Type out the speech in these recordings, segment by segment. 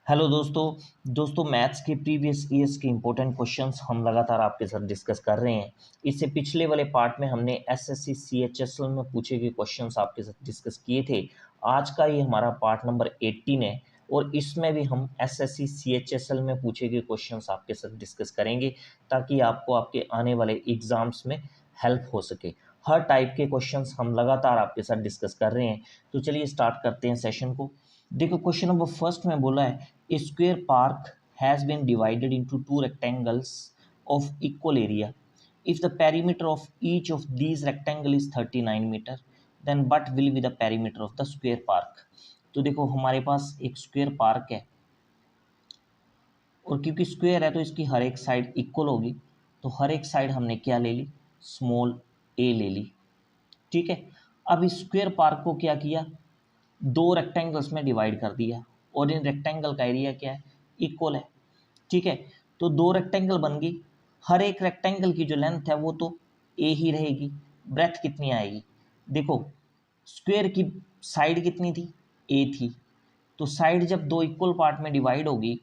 Hello दोस्तों maths के previous years के इम्पोर्टेंट क्वेश्चंस हम लगातार आपके साथ डिस्कस कर रहे हैं। इससे पिछले वाले पार्ट में हमने एसएससी सीएचएसएल में पूछे गए क्वेश्चंस आपके साथ डिस्कस किए थे। आज का ये हमारा पार्ट नंबर 18 है और इसमें भी हम एसएससी सीएचएसएल में पूछे गए क्वेश्चंस आपके साथ डिस्कस करेंगे ताकि आपको आपके आने वाले एग्जाम्स में हेल्प हो सके। हर टाइप के क्वेश्चंस हम लगातार आपके साथ डिस्कस कर रहे हैं। तो चलिए स्टार्ट करते हैं सेशन को। देखो क्वेश्चन नंबर फर्स्ट में बोला है a square park has been divided into two rectangles of equal area. If the perimeter of each of these rectangle is 39 meter, then what will be the perimeter of the square park? तो देखो हमारे पास एक square park है और क्योंकि square है तो इसकी हर एक साइड इक्वल होगी, तो हर एक साइड हमने क्या ले ली, स्मॉल ए ले ली। ठीक है, अब इस स्क्वायर पार्क को क्या किया, दो रेक्टेंगल्स में डिवाइड कर दिया और इन रेक्टेंगल का एरिया क्या है, इक्वल है। ठीक है, तो दो रेक्टेंगल बन गई, हर एक रेक्टेंगल की जो लेंथ है वो तो ए ही रहेगी, ब्रेथ कितनी आएगी, देखो स्क्वायर की साइड कितनी थी, ए थी, तो साइड जब दो इक्वल पार्ट में डिवाइड होगी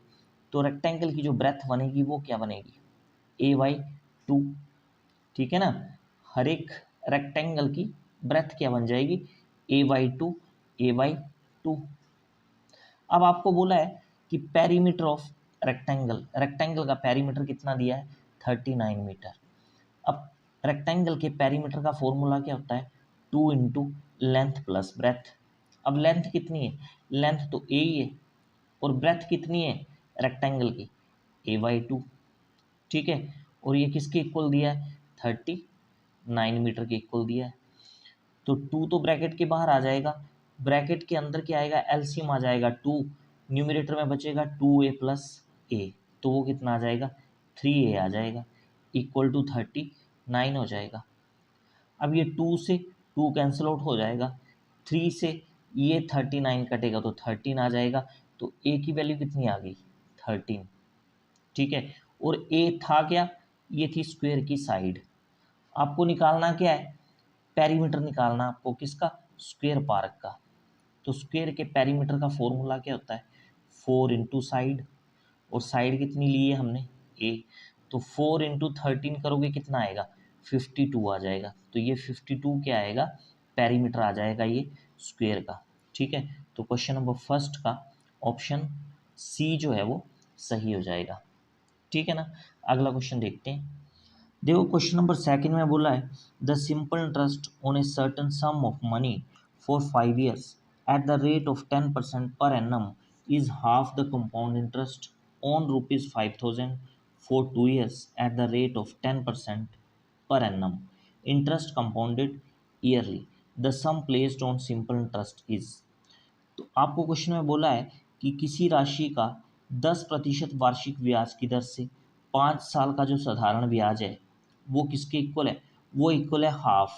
तो रेक्टेंगल की जो ब्रेथ बनेगी वो क्या बनेगी, ए बाई टू। ठीक है ना, हर एक रेक्टेंगल की ब्रेथ क्या बन जाएगी, A by two, A by two. अब आपको बोला है कि पेरीमीटर ऑफ रेक्टेंगल, रेक्टेंगल का पेरीमीटर कितना दिया है, 39 मीटर। अब रेक्टेंगल के पेरीमीटर का फॉर्मूला क्या होता है, 2 इंटू लेंथ प्लस ब्रेथ। अब लेंथ कितनी है, लेंथ तो ए ही है और ब्रेथ कितनी है रेक्टेंगल की, ए बाई टू। ठीक है, और ये किसके इक्वल दिया है, 39 मीटर के इक्वल दिया है। तो 2 तो ब्रैकेट के बाहर आ जाएगा, ब्रैकेट के अंदर क्या आएगा, एलसीएम आ जाएगा 2, न्यूमरेटर में बचेगा 2a प्लस ए, तो वो कितना आ जाएगा, 3a आ जाएगा, इक्वल टू 39 हो जाएगा। अब ये 2 से 2 कैंसिल आउट हो जाएगा, 3 से ये 39 कटेगा तो 13 आ जाएगा, तो a की वैल्यू कितनी आ गई, 13। ठीक है, और a था क्या, ये थी स्क्वायर की साइड। आपको निकालना क्या है, पेरीमीटर निकालना आपको, किसका, स्क्वायर पार्क का। तो स्क्वायर के पेरीमीटर का फॉर्मूला क्या होता है, 4 इंटू साइड, और साइड कितनी ली है हमने, ए, तो 4 इंटू 13 करोगे कितना आएगा, 52 आ जाएगा। तो ये 52 क्या आएगा, पेरीमीटर आ जाएगा ये स्क्वायर का। ठीक है, तो क्वेश्चन नंबर फर्स्ट का ऑप्शन सी जो है वो सही हो जाएगा। ठीक है ना, अगला क्वेश्चन देखते हैं। देखो क्वेश्चन नंबर सेकंड में बोला है the simple interest on a certain sum of money for 5 years at the rate of 10% per annum is half the compound interest on ₹5,000 for 2 years at the rate of 10% per annum, interest compounded yearly, the sum placed on simple interest is. तो आपको question में बोला है कि किसी राशि का 10% वार्षिक ब्याज की दर से 5 साल का जो साधारण ब्याज है वो किसके इक्वल है, वो इक्वल है हाफ।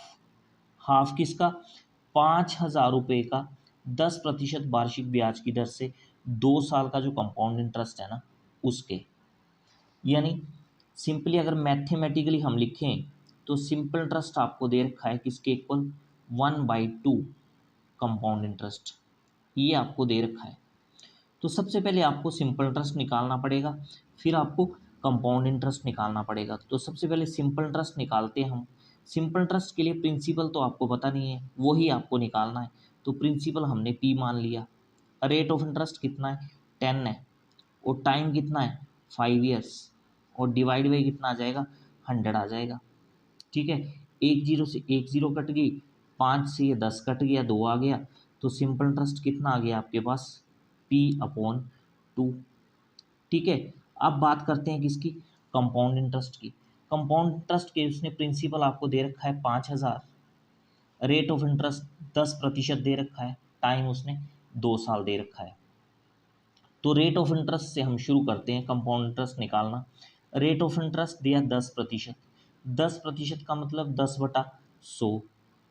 हाफ किसका, 5,000 रुपये का 10% वार्षिक ब्याज की दर से 2 साल का जो कंपाउंड इंटरेस्ट है ना उसके। यानी सिंपली अगर मैथमेटिकली हम लिखें तो सिंपल इंटरेस्ट आपको दे रखा है किसके इक्वल, 1/2 कंपाउंड इंटरेस्ट, ये आपको दे रखा है। तो सबसे पहले आपको सिंपल इंटरेस्ट निकालना पड़ेगा, फिर आपको कंपाउंड इंटरेस्ट निकालना पड़ेगा। तो सबसे पहले सिंपल इंटरेस्ट निकालते हैं हम। सिंपल इंटरेस्ट के लिए प्रिंसिपल तो आपको पता नहीं है, वो ही आपको निकालना है। तो प्रिंसिपल हमने पी मान लिया, रेट ऑफ इंटरेस्ट कितना है, 10 है, और टाइम कितना है, 5 years, और डिवाइड बाई कितना आ जाएगा, 100 आ जाएगा। ठीक है, एक जीरो से एक जीरो कट गई, 5 से ये 10 कट गया, 2 आ गया, तो सिंपल इंटरेस्ट कितना आ गया आपके पास, P/2। ठीक है, अब बात करते हैं किसकी, कंपाउंड इंटरेस्ट की। कंपाउंड इंटरेस्ट के उसने प्रिंसिपल आपको दे रखा है 5,000, रेट ऑफ इंटरेस्ट 10% दे रखा है, टाइम उसने 2 साल दे रखा है। तो रेट ऑफ इंटरेस्ट से हम शुरू करते हैं कंपाउंड इंटरेस्ट निकालना। रेट ऑफ इंटरेस्ट दिया 10%, 10% का मतलब 10/100,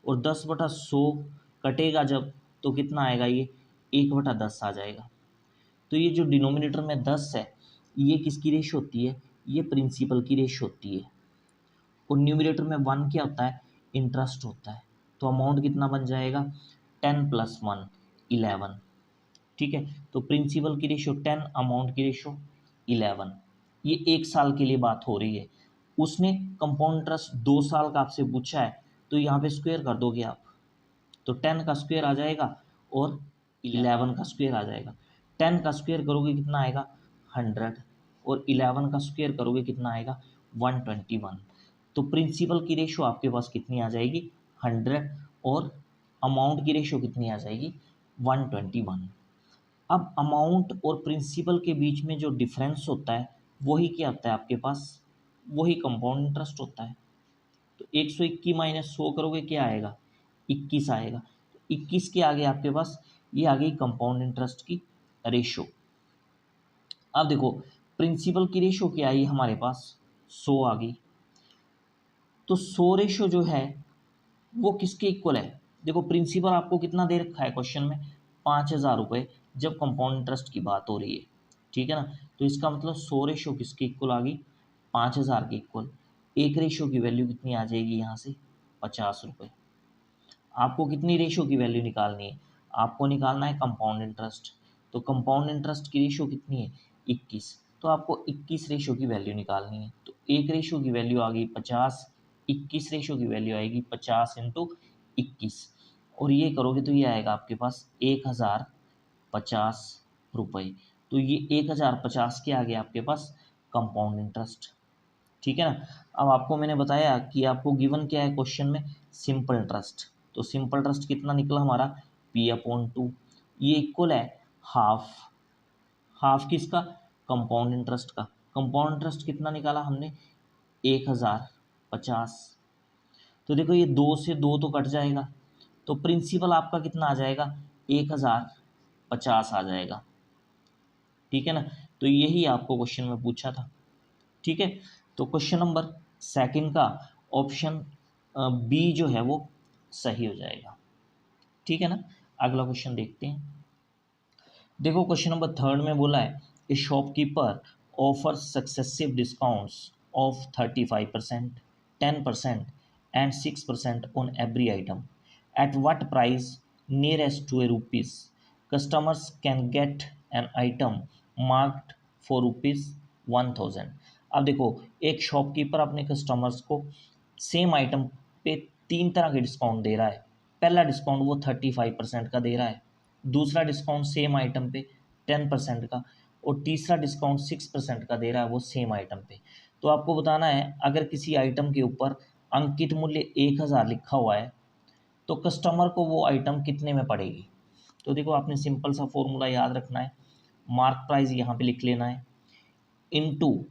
और 10/100 कटेगा जब तो कितना आएगा, ये 1/10 आ जाएगा। तो ये जो डिनोमिनेटर में 10 है ये किसकी रेश होती है, ये प्रिंसिपल की रेश होती है, और न्यूमरेटर में 1 क्या होता है, इंटरेस्ट होता है। तो अमाउंट कितना बन जाएगा, 10 + 1 11। ठीक है। तो प्रिंसिपल की रेशो 10, अमाउंट की रेशो 11। ये 1 साल के लिए बात हो रही है। उसने कंपाउंड इंटरेस्ट 2 साल का आपसे पूछा है, तो यहाँ पे स्क्वायर कर दोगे आप, तो 10 का स्क्वायर आ जाएगा और 11 का स्क्वायर आ जाएगा। 10 का स्क्वायर करोगे कितना आएगा 100, और 11 का स्क्वायर करोगे कितना आएगा 121। तो प्रिंसिपल की रेशो आपके पास कितनी आ जाएगी 100, और अमाउंट की रेशो कितनी आ जाएगी 121। अब अमाउंट और प्रिंसिपल के बीच में जो डिफरेंस होता है वही क्या होता है आपके पास, वही कंपाउंड इंटरेस्ट होता है। तो 121 माइनस 100 करोगे क्या आएगा 21 आएगा। तो 21 के आगे आपके पास ये आ गई कंपाउंड इंटरेस्ट की रेशो। अब देखो प्रिंसिपल की रेशो क्या आई हमारे पास 100 आ गई। तो 100 रेशो जो है वो किसके इक्वल है, देखो प्रिंसिपल आपको कितना दे रखा है क्वेश्चन में 5,000 रुपये, जब कंपाउंड इंटरेस्ट की बात हो रही है, ठीक है ना। तो इसका मतलब 100 रेशो किसके इक्वल आ गई 5,000 के इक्वल। एक रेशो की वैल्यू कितनी आ जाएगी यहाँ से 50 रुपये। आपको कितनी रेशो की वैल्यू निकालनी है, आपको निकालना है कंपाउंड इंटरेस्ट। तो कंपाउंड इंटरेस्ट की रेशो कितनी है 21, तो आपको 21 रेशो की वैल्यू निकालनी है। तो एक रेशो की वैल्यू आ गई 50, 21 रेशो की वैल्यू आएगी 50 इंटू 21, और ये करोगे तो ये आएगा आपके पास 1,050 रुपये। तो ये 1,050 के आगे आपके पास कंपाउंड इंटरेस्ट, ठीक है ना। अब आपको मैंने बताया कि आपको गिवन क्या है क्वेश्चन में सिंपल इंटरेस्ट। तो सिंपल इंटरेस्ट कितना निकला हमारा P/2, ये इक्वल है हाफ, हाफ किसका कंपाउंड इंटरेस्ट का। कंपाउंड इंटरेस्ट कितना निकाला हमने 1,050। तो देखो ये 2 से 2 तो कट जाएगा, तो प्रिंसिपल आपका कितना आ जाएगा 1,050 आ जाएगा, ठीक है ना। तो यही आपको क्वेश्चन में पूछा था, ठीक है। तो क्वेश्चन नंबर सेकंड का ऑप्शन बी जो है वो सही हो जाएगा, ठीक है ना। अगला क्वेश्चन देखते हैं। देखो क्वेश्चन नंबर थर्ड में बोला है a shopkeeper offer successive discounts of 35%, 10% and 6% on every item at what price nearest to a rupees customers can get an item marked for rupees 1,000। अब देखो एक शॉपकीपर अपने कस्टमर्स को सेम आइटम पे 3 तरह के डिस्काउंट दे रहा है। पहला डिस्काउंट वो 35% का दे रहा है, दूसरा डिस्काउंट सेम आइटम पे 10% का, और तीसरा डिस्काउंट 6% का दे रहा है वो सेम आइटम पे। तो आपको बताना है अगर किसी आइटम के ऊपर अंकित मूल्य 1,000 लिखा हुआ है तो कस्टमर को वो आइटम कितने में पड़ेगी। तो देखो आपने सिंपल सा फॉर्मूला याद रखना है, मार्क प्राइस यहाँ पे लिख लेना है इनटू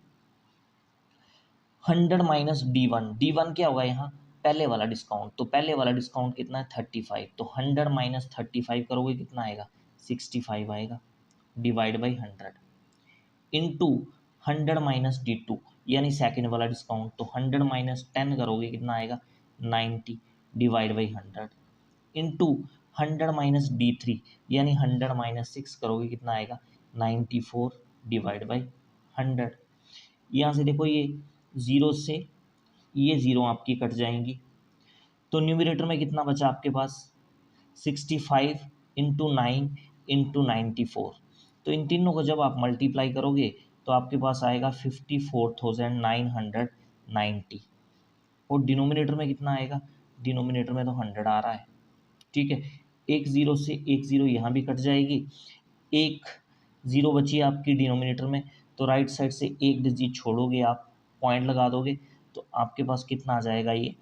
100 माइनस D1 क्या होगा यहाँ पहले वाला डिस्काउंट। तो पहले वाला डिस्काउंट कितना है 35, तो 100 माइनस 35 करोगे कितना आएगा 65 आएगा, divide by 100 into 100 minus D2 यानी सेकेंड वाला डिस्काउंट। तो 100 माइनस 10 करोगे कितना आएगा 90, divide by 100 into 100 minus D3 यानी 100 माइनस 6 करोगे कितना आएगा 94, डिवाइड बाई 100। यहाँ से देखो ये ज़ीरो से ये ज़ीरो आपकी कट जाएंगी, तो न्यूमरेटर में कितना बचा आपके पास 65 इंटू 9 इंटू 94। तो इन तीनों को जब आप मल्टीप्लाई करोगे तो आपके पास आएगा 54,990, और डिनोमिनेटर में कितना आएगा, डिनोमिनेटर में तो 100 आ रहा है, ठीक है। एक ज़ीरो से एक ज़ीरो यहाँ भी कट जाएगी, एक ज़ीरो बची आपकी डिनोमिनेटर में, तो राइट साइड से एक डिजिट छोड़ोगे आप, पॉइंट लगा दोगे, तो आपके पास कितना आ जाएगा ये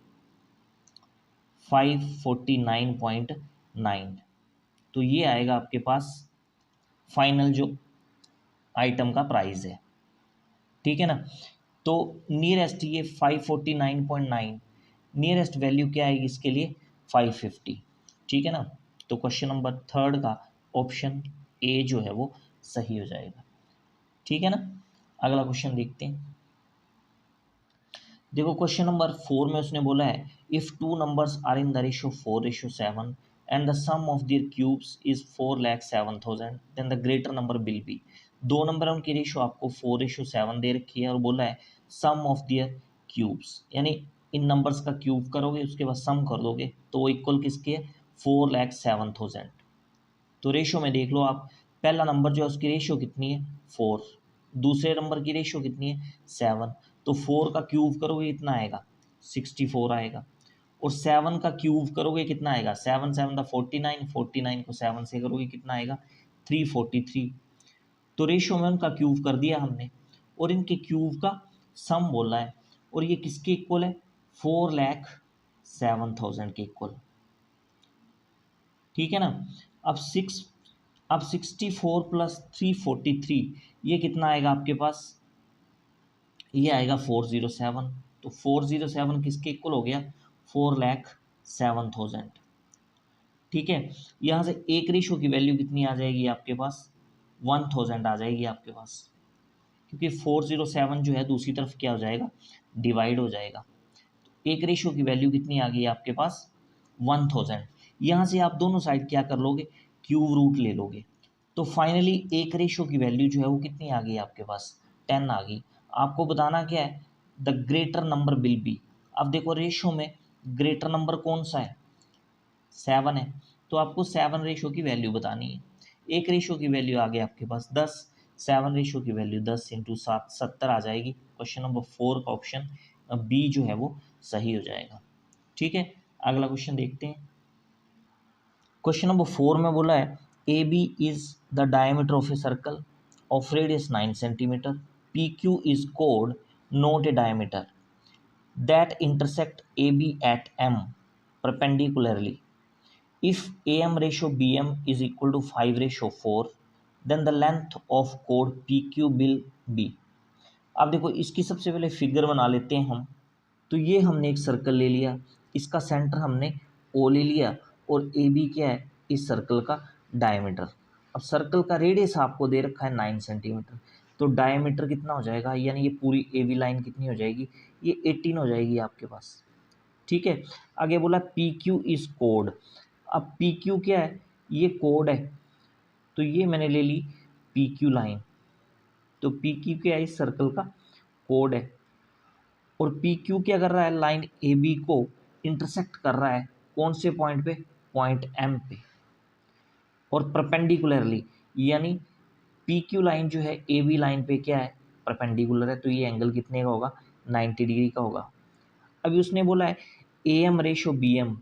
549.9। तो ये आएगा आपके पास फाइनल जो आइटम का प्राइस है, ठीक है ना। तो नियरेस्ट ये 549.9, नियरेस्ट वैल्यू क्या आएगी इसके लिए 550, ठीक है ना। तो क्वेश्चन नंबर थर्ड का ऑप्शन ए जो है वो सही हो जाएगा, ठीक है ना। अगला क्वेश्चन देखते हैं। देखो क्वेश्चन नंबर 4 में उसने बोला है if two numbers are in the ratio 4:7 and the sum of their cubes is 4,07,000 then the greater number will be. दो नंबर उनकी रेशो आपको 4:7 दे रखी है और बोला है सम ऑफ देयर क्यूब्स, यानी इन नंबर्स का क्यूब करोगे उसके बाद सम कर दोगे तो वो इक्वल किसके है 4,07,000। तो रेशो में देख लो आप पहला नंबर जो है उसकी रेशियो कितनी है 4, दूसरे नंबर की रेशियो कितनी है 7, तो 4 का क्यूब करोगे कितना आएगा 64 आएगा, और 7 का क्यूब करोगे कितना आएगा 7 7 दा 49, 49 को 7 से करोगे कितना आएगा 343। तो रेशियो में उनका क्यूब कर दिया हमने, और इनके क्यूब का सम बोला है, और ये किसके इक्वल है 4,07,000 के इक्वल। ठीक है ना। अब 64 प्लस 343 ये कितना आएगा आपके पास, ये आएगा 407। तो 407 किसके इक्वल हो गया 4,07,000। ठीक है, यहाँ से एक रेशो की वैल्यू कितनी आ जाएगी आपके पास 1000 आ जाएगी आपके पास, क्योंकि 407 जो है दूसरी तरफ क्या हो जाएगा डिवाइड हो जाएगा। एक रेशो की वैल्यू कितनी आ गई आपके पास 1000। यहाँ से आप दोनों साइड क्या कर लोगे क्यूब रूट ले लोगे, तो फाइनली एक रेशो की वैल्यू जो है वो कितनी आ गई आपके पास 10 आ गई। आपको बताना क्या है the greater number will B. अब देखो रेशो में ग्रेटर नंबर कौन सा है 7 है, तो आपको 7 रेशो की वैल्यू बतानी है। एक रेशो की वैल्यू आ गई आपके पास 10, 7 रेशो की वैल्यू 10 इंटू 7 70 आ जाएगी। क्वेश्चन नंबर 4 का ऑप्शन बी जो है वो सही हो जाएगा। ठीक है, अगला क्वेश्चन देखते हैं। क्वेश्चन नंबर 4 में बोला है A B is the diameter of a circle of radius 9 centimetre, P Q is कोड not a diameter that intersect AB at M perpendicularly. If AM ratio BM is equal to 5 ratio 4, then the length of chord PQ will be। अब देखो इसकी सबसे पहले figure बना लेते हैं हम। तो ये हमने एक सर्कल ले लिया, इसका सेंटर हमने O ले लिया, और ए बी क्या है इस सर्कल का डायमीटर। अब सर्कल का रेडियस आपको दे रखा है 9 सेंटीमीटर, तो डायमीटर कितना हो जाएगा, यानी ये पूरी ए बी लाइन कितनी हो जाएगी, ये 18 हो जाएगी आपके पास। ठीक है, आगे बोला पी क्यू इज कोड। अब पी क्यू क्या है, ये कोड है, तो ये मैंने ले ली पी क्यू लाइन। तो पी क्यू क्या है इस सर्कल का कोड है, और पी क्यू क्या कर रहा है लाइन ए बी को इंटरसेक्ट कर रहा है कौन से पॉइंट पे, पॉइंट एम पे, और परपेंडिकुलरली, यानी पी क्यू लाइन जो है ए बी लाइन पे क्या है परपेंडिकुलर है, तो ये एंगल कितने का होगा 90 डिग्री का होगा। अभी उसने बोला है A M ratio B M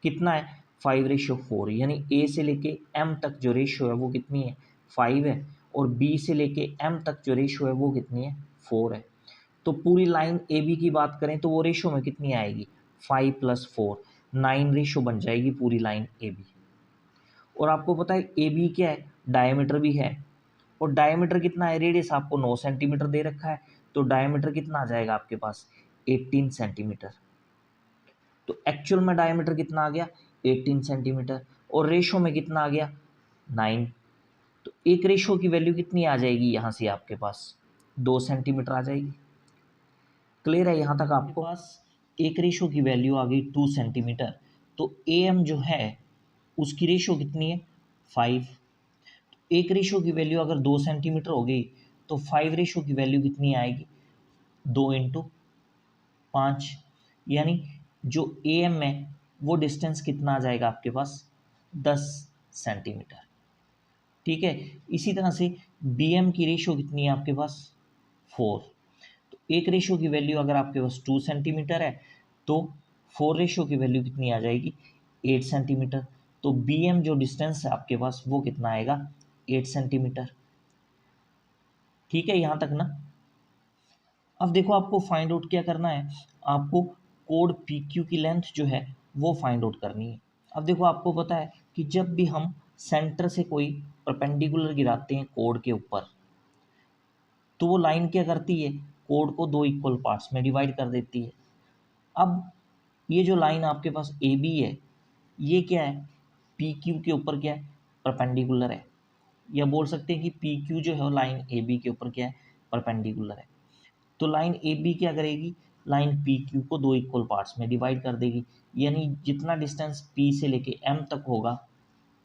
कितना है 5 रेशो 4, यानी ए से लेके एम तक जो रेशो है वो कितनी है 5 है, और बी से लेके एम तक जो रेशो है वो कितनी है 4 है। तो पूरी लाइन ए बी की बात करें तो वो रेशो में कितनी आएगी 5 + 4, 9 रेशो बन जाएगी पूरी लाइन ए बी। और आपको पता है ए बी क्या है डायमीटर भी है, और डायमीटर कितना है रेडियस आपको 9 सेंटीमीटर दे रखा है, तो डायमीटर कितना आ जाएगा आपके पास 18 सेंटीमीटर। तो एक्चुअल में डायमीटर कितना आ गया 18 सेंटीमीटर, और रेशो में कितना आ गया 9। तो एक रेशो की वैल्यू कितनी आ जाएगी यहाँ से आपके पास 2 सेंटीमीटर आ जाएगी। क्लियर है यहाँ तक आपको पास एक रेशो की वैल्यू आ गई 2 सेंटीमीटर, तो ए एम जो है उसकी रेशो कितनी है 5। एक रेशो की वैल्यू अगर 2 सेंटीमीटर हो गई तो 5 रेशो की वैल्यू कितनी आएगी 2 इंटू 5, यानी जो ए एम है वो डिस्टेंस कितना आ जाएगा आपके पास 10 सेंटीमीटर। ठीक है, इसी तरह से बी एम की रेशो कितनी है आपके पास 4। तो एक रेशो की वैल्यू अगर आपके पास 2 सेंटीमीटर है तो 4 रेशो की वैल्यू कितनी आ जाएगी 8 सेंटीमीटर। तो बी एम जो डिस्टेंस है आपके पास वो कितना आएगा 8 सेंटीमीटर। ठीक है यहाँ तक ना। अब देखो आपको फाइंड आउट क्या करना है, आपको कोड पी क्यू की लेंथ जो है वो फाइंड आउट करनी है। अब देखो आपको पता है कि जब भी हम सेंटर से कोई परपेंडिकुलर गिराते हैं कोड के ऊपर, तो वो लाइन क्या करती है कोड को 2 इक्वल पार्ट्स में डिवाइड कर देती है। अब ये जो लाइन आपके पास ए बी है ये क्या है पी क्यू के ऊपर क्या है परपेंडिकुलर है, या बोल सकते हैं कि पी क्यू जो है लाइन ए बी के ऊपर क्या है परपेंडिकुलर है। तो लाइन ए बी क्या करेगी लाइन पी क्यू को 2 इक्वल पार्ट्स में डिवाइड कर देगी, यानी जितना डिस्टेंस पी से लेके एम तक होगा,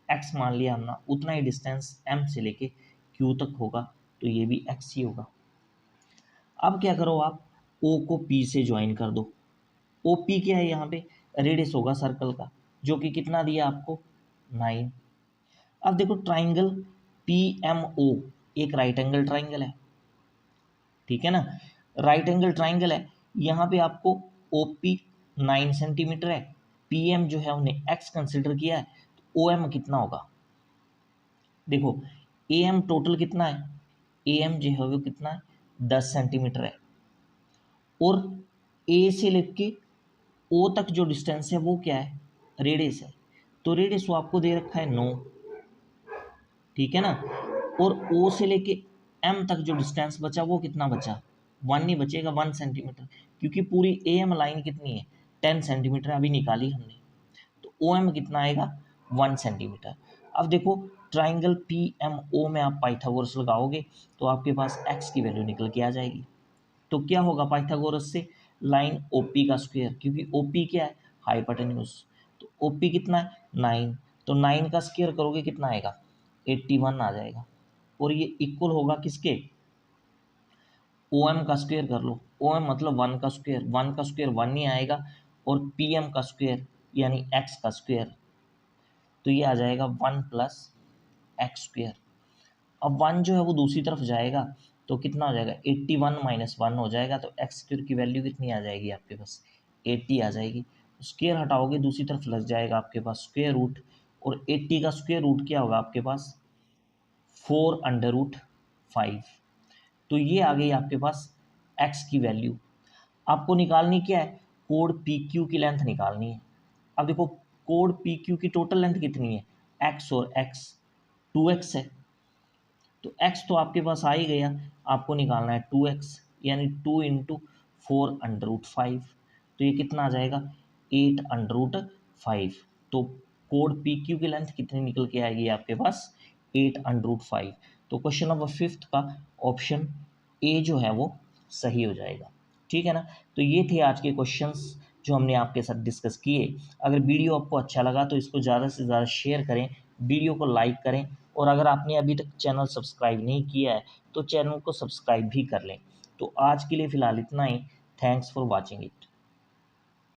एक्स मान लिया हमने, उतना ही डिस्टेंस एम से लेके क्यू तक होगा, तो ये भी एक्स ही होगा। अब क्या करो आप ओ को पी से ज्वाइन कर दो। ओ पी क्या है यहाँ पे रेडियस होगा सर्कल का, जो कि कितना दिया आपको 9। अब देखो ट्राइंगल PMO एक राइट एंगल ट्राइंगल है, ठीक है ना, राइट एंगल ट्राइंगल है। यहाँ पे आपको OP 9 सेंटीमीटर है, PM जो है उन्हें X कंसिडर किया है, तो OM कितना होगा? देखो AM टोटल कितना है, AM जो है वो कितना है 10 सेंटीमीटर है, और A से लेके O तक जो डिस्टेंस है वो क्या है, रेडियस है। तो रेडियस वो आपको दे रखा है 9, ठीक है ना, और O से लेके M तक जो डिस्टेंस बचा वो कितना बचा, 1 नहीं बचेगा, 1 सेंटीमीटर, क्योंकि पूरी AM लाइन कितनी है 10 सेंटीमीटर अभी निकाली हमने, तो OM कितना आएगा 1 सेंटीमीटर। अब देखो ट्राइंगल PMO में आप पाइथागोरस लगाओगे तो आपके पास x की वैल्यू निकल के आ जाएगी। तो क्या होगा पाइथागोरस से, लाइन OP का स्क्वायर, क्योंकि OP क्या है हाइपोटेन्यूज, तो OP कितना है 9, तो 9 का स्क्वायर करोगे कितना आएगा 81 आ जाएगा, और ये इक्वल होगा किसके, OM का स्क्वायर कर लो, OM मतलब 1 का स्क्वायर, 1 का स्क्वायर 1 ही आएगा, और PM का स्क्वायर यानी x का स्क्वायर, तो ये आ जाएगा 1 प्लस एक्स स्क्वायर। अब 1 जो है वो दूसरी तरफ जाएगा तो कितना हो जाएगा 81 माइनस 1 हो जाएगा, तो एक्स स्क्वायर की वैल्यू कितनी आ जाएगी आपके पास 80 आ जाएगी। स्क्वायर हटाओगे दूसरी तरफ लग जाएगा आपके पास स्क्वायर रूट, और 80 का स्क्वायर रूट क्या होगा आपके पास 4√5। तो ये आ गई आपके पास x की वैल्यू। आपको निकालनी क्या है, कोड PQ की लेंथ निकालनी है। अब देखो कोड PQ की टोटल लेंथ कितनी है, x और x 2x है, तो x तो आपके पास आ ही गया, आपको निकालना है 2x, यानी 2 इंटू 4√5, तो ये कितना आ जाएगा 8√5। तो कोड PQ की लेंथ कितनी निकल के आएगी आपके पास 8√5। तो क्वेश्चन नंबर 5 का ऑप्शन ए जो है वो सही हो जाएगा, ठीक है ना। तो ये थे आज के क्वेश्चंस जो हमने आपके साथ डिस्कस किए। अगर वीडियो आपको अच्छा लगा तो इसको ज़्यादा से ज़्यादा शेयर करें, वीडियो को लाइक करें, और अगर आपने अभी तक चैनल सब्सक्राइब नहीं किया है तो चैनल को सब्सक्राइब भी कर लें। तो आज के लिए फ़िलहाल इतना ही। Thanks for watching it.